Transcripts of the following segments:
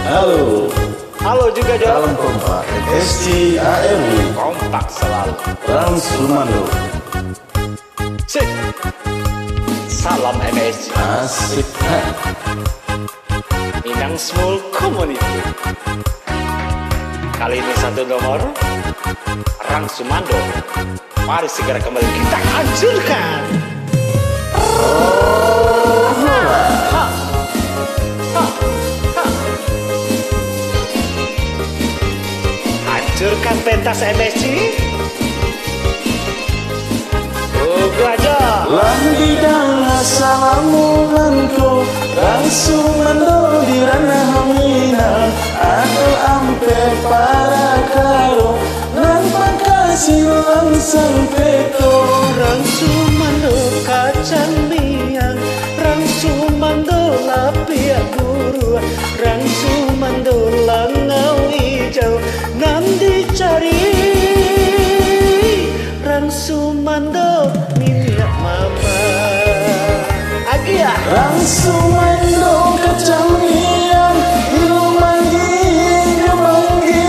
Halo. Halo juga Jo. Salam kompak. MSC ARB. Kompak selalu. Rans Sumando. Sip. Salam MSC. Asik. Minang Small Community. Kali ini satu nomor Rang Sumando. Mari segera kembali kita hancurkan. Hancurkan pentas MSC. Tunggu aja. Lambi dan assalamualaikum. Rang Sumando di ranah Minang. Atau ampe para karo. Nan makasih langsung peto. Rang Sumando kacang miang, Rang Sumando lapia buru, Rang Sumando langau hijau nan dicari. Rang Sumando minyak mama. Agia. Rang Sumando kacang miang. Ilu manggi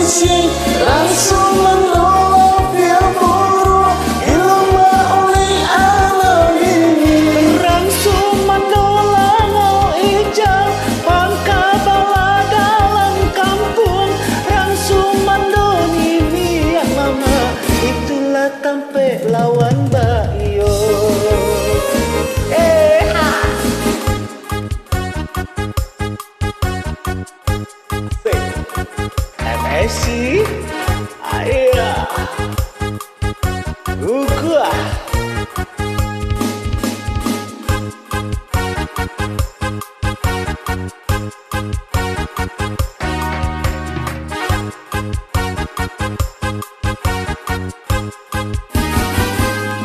si. Rang Sumando lapia buru. Ilu mauli alam ini. Rang Sumando langau hijau, pangka bala dalam kampung. Rang Sumando ni minyak mama, itulah tampe lawan Bayo. MSC, ayah, gua.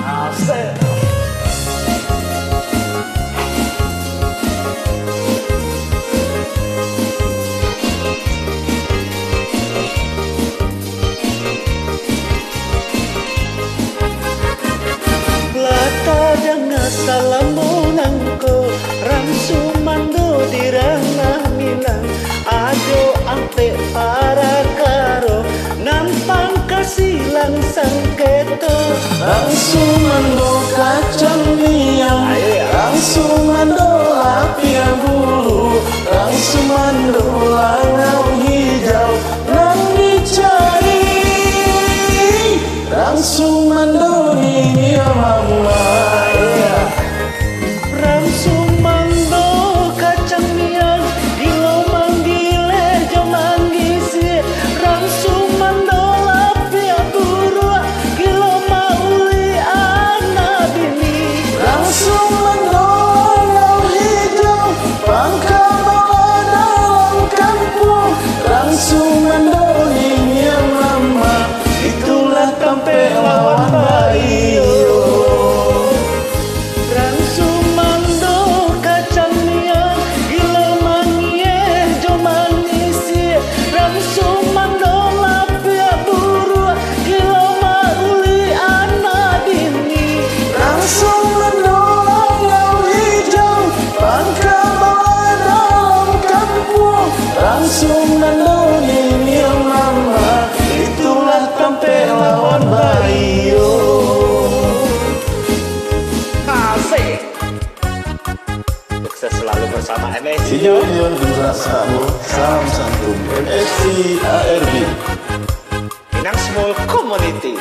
Asik. Lata dengan salamunangko, Rang Sumando di ranah Minang. Ado ampe para karo, nampang kasih langsang keto. Rang Sumando kacang miang. Rang Sumando lapia bulu. Rang Sumando langau hijau nan dicari. Rang Sumando ini mama. Rang Sumando kacang miang, gilo manggile jo manggisi. Rang Sumando lapia buru, gilo mauli anak bini. Rang Sumando langau hijau, pangka bala dalam kampung. Rang Sumando ini mama, itulah tampe lawan Bayo. Rang Sumando kacang miang, gilo mangie jo manggisi. Rang Sumando lapia buru, gilo mauli anak bini. Rang Sumando langau hijau, pangka bala dalam kampung. Rang Sumando ini mama, itulah tampe lawan Bayo. Asik. Sukses selalu bersama MSC. Junior Generasamu, salam santun MSC ARB. Minang Small Community.